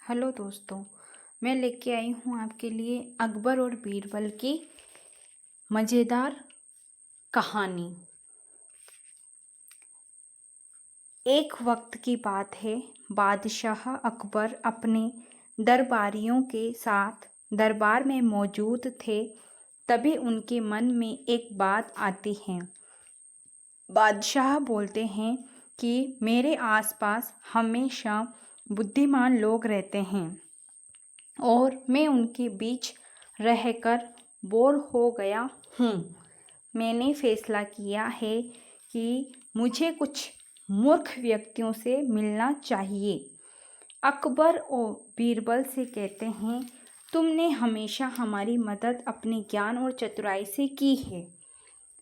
Hello दोस्तों, मैं लेके आई हूँ आपके लिए अकबर और बीरबल की मज़ेदार कहानी। एक वक्त की बात है, बादशाह अकबर अपने दरबारियों के साथ दरबार में मौजूद थे। तभी उनके मन में एक बात आती है। बादशाह बोलते हैं कि मेरे आसपास हमेशा बुद्धिमान लोग रहते हैं और मैं उनके बीच रहकर बोर हो गया हूँ। मैंने फैसला किया है कि मुझे कुछ मूर्ख व्यक्तियों से मिलना चाहिए। अकबर और बीरबल से कहते हैं, तुमने हमेशा हमारी मदद अपने ज्ञान और चतुराई से की है।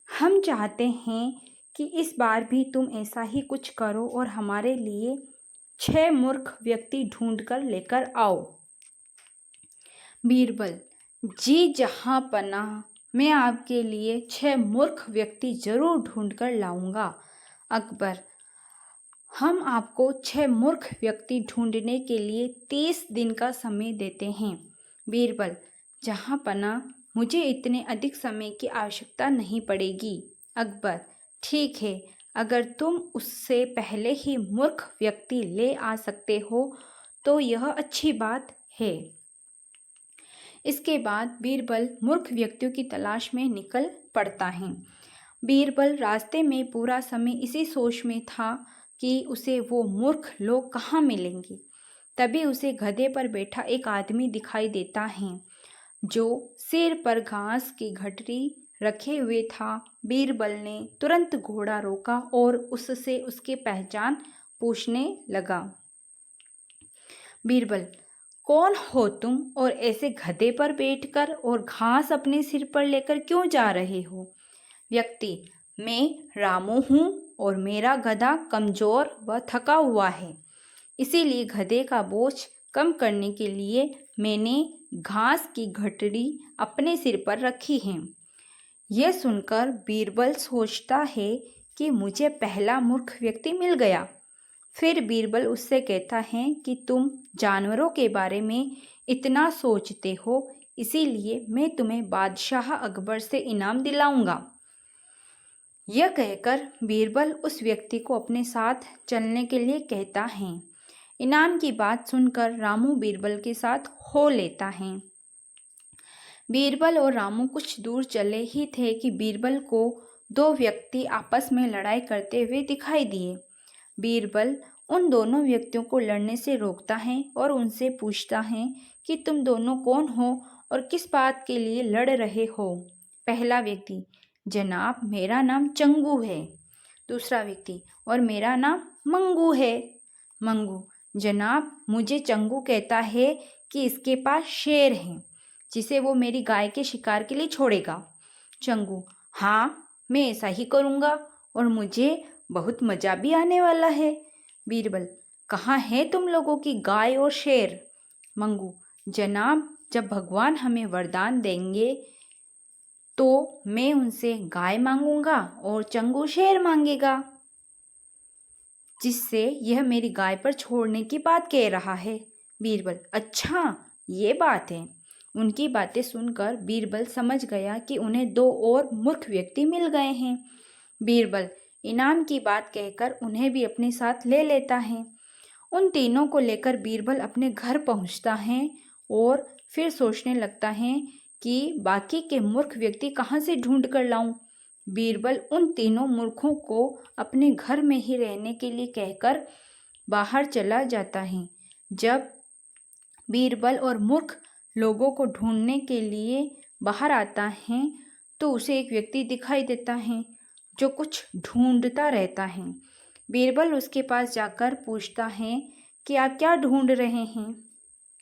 हम चाहते हैं कि इस बार भी तुम ऐसा ही कुछ करो और हमारे लिए 6 मूर्ख व्यक्ति ढूंढ कर लेकर आओ। बीरबल, जी जहाँ पनाह, मैं आपके लिए 6 मूर्ख व्यक्ति जरूर ढूंढ कर लाऊंगा। अकबर, हम आपको 6 मूर्ख व्यक्ति ढूंढने के लिए 30 दिन का समय देते हैं। बीरबल, जहाँ पनाह, मुझे इतने अधिक समय की आवश्यकता नहीं पड़ेगी। अकबर, ठीक है, अगर तुम उससे पहले ही मूर्ख व्यक्ति ले आ सकते हो तो यह अच्छी बात है। इसके बाद बीरबल मूर्ख व्यक्तियों की तलाश में निकल पड़ता है। बीरबल रास्ते में पूरा समय इसी सोच में था कि उसे वो मूर्ख लोग कहाँ मिलेंगे। तभी उसे गधे पर बैठा एक आदमी दिखाई देता है जो सिर पर घास की गठरी रखे हुए था। बीरबल ने तुरंत घोड़ा रोका और उससे उसकी पहचान पूछने लगा। बीरबल, कौन हो तुम और ऐसे गधे पर बैठकर और घास अपने सिर पर लेकर क्यों जा रहे हो? व्यक्ति, मैं रामू हूँ और मेरा गधा कमजोर व थका हुआ है, इसीलिए गधे का बोझ कम करने के लिए मैंने घास की गठरी अपने सिर पर रखी है। यह सुनकर बीरबल सोचता है कि मुझे पहला मूर्ख व्यक्ति मिल गया। फिर बीरबल उससे कहता है कि तुम जानवरों के बारे में इतना सोचते हो, इसीलिए मैं तुम्हें बादशाह अकबर से इनाम दिलाऊंगा। यह कहकर बीरबल उस व्यक्ति को अपने साथ चलने के लिए कहता है। इनाम की बात सुनकर रामू बीरबल के साथ हो लेता है। बीरबल और रामू कुछ दूर चले ही थे कि बीरबल को 2 व्यक्ति आपस में लड़ाई करते हुए दिखाई दिए। बीरबल उन दोनों व्यक्तियों को लड़ने से रोकता है और उनसे पूछता है कि तुम दोनों कौन हो और किस बात के लिए लड़ रहे हो। पहला व्यक्ति, जनाब मेरा नाम चंगू है। दूसरा व्यक्ति, और मेरा नाम मंगू है। मंगू, जनाब मुझे चंगू कहता है कि इसके पास शेर है जिसे वो मेरी गाय के शिकार के लिए छोड़ेगा। चंगू, हाँ मैं ऐसा ही करूँगा और मुझे बहुत मज़ा भी आने वाला है। बीरबल, कहाँ है तुम लोगों की गाय और शेर? मंगू, जनाब जब भगवान हमें वरदान देंगे तो मैं उनसे गाय मांगूंगा और चंगू शेर मांगेगा, जिससे यह मेरी गाय पर छोड़ने की बात कह रहा है। बीरबल, अच्छा ये बात है। उनकी बातें सुनकर बीरबल समझ गया कि उन्हें 2 और मूर्ख व्यक्ति मिल गए हैं। बीरबल इनाम की बात कहकर उन्हें भी अपने साथ ले लेता है। उन तीनों को लेकर बीरबल अपने घर पहुंचता है और फिर सोचने लगता है कि बाकी के मूर्ख व्यक्ति कहाँ से ढूंढ कर लाऊं। बीरबल उन तीनों मूर्खों को अपने घर में ही रहने के लिए कहकर बाहर चला जाता है। जब बीरबल और मूर्ख लोगों को ढूंढने के लिए बाहर आता है तो उसे एक व्यक्ति दिखाई देता है जो कुछ ढूंढता रहता है। बीरबल उसके पास जाकर पूछता है कि आप क्या ढूंढ रहे हैं?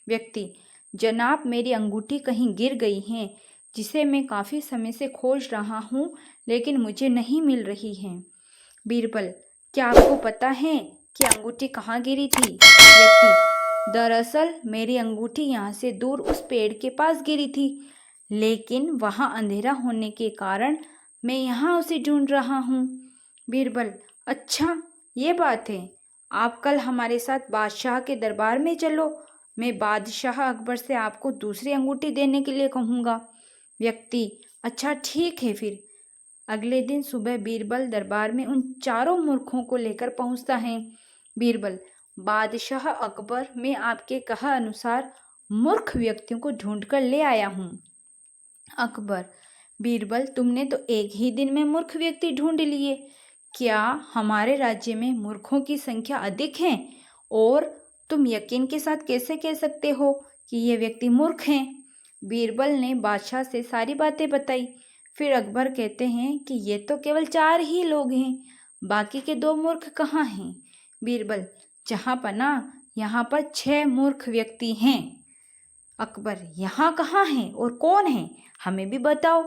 व्यक्ति, जनाब मेरी अंगूठी कहीं गिर गई है जिसे मैं काफ़ी समय से खोज रहा हूँ लेकिन मुझे नहीं मिल रही है। बीरबल, क्या आपको पता है कि अंगूठी कहाँ गिरी थी? व्यक्ति, दरअसल मेरी अंगूठी यहाँ से दूर उस पेड़ के पास गिरी थी, लेकिन वहाँ अंधेरा होने के कारण मैं यहाँ उसे ढूंढ रहा हूँ। बीरबल, अच्छा ये बात है, आप कल हमारे साथ बादशाह के दरबार में चलो, मैं बादशाह अकबर से आपको दूसरी अंगूठी देने के लिए कहूँगा। व्यक्ति, अच्छा ठीक है फिर। अगले दिन सुबह बीरबल दरबार में उन चारों मूर्खों को लेकर पहुंचता है। बीरबल, बादशाह अकबर, मैं आपके कहा अनुसार मूर्ख व्यक्तियों को ढूंढ कर ले आया हूँ। अकबर, बीरबल, तुमने तो एक ही दिन में मूर्ख व्यक्ति ढूंढ लिए। क्या हमारे राज्य में मूर्खों की संख्या अधिक है? और तुम यकीन के साथ कैसे कह सकते हो कि ये व्यक्ति मूर्ख हैं? बीरबल ने बादशाह से सारी बातें बताई। फिर अकबर कहते हैं कि ये तो केवल 4 ही लोग हैं, बाकी के 2 मूर्ख कहाँ हैं? बीरबल, जहाँ पना, यहाँ पर 6 मूर्ख व्यक्ति हैं। अकबर, यहाँ कहाँ हैं और कौन है? हमें भी बताओ।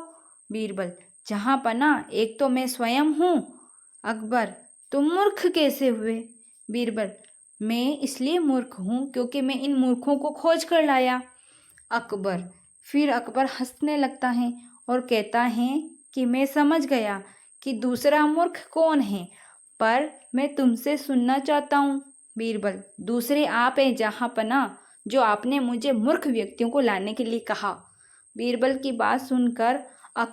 बीरबल, जहाँ पना, एक तो मैं स्वयं हूँ। अकबर, तुम मूर्ख कैसे हुए? बीरबल, मैं इसलिए मूर्ख हूँ क्योंकि मैं इन मूर्खों को खोज कर लाया। अकबर, फिर अकबर हंसने लगता है और कहता है कि मैं समझ गया कि दूसरा मूर्ख कौन है, पर मैं तुमसे सुनना चाहता हूँ। बीरबल, दूसरे आप हैं जहाँ पना, जो आपने मुझे मूर्ख व्यक्तियों को लाने के लिए कहा। बीरबल की बात सुनकर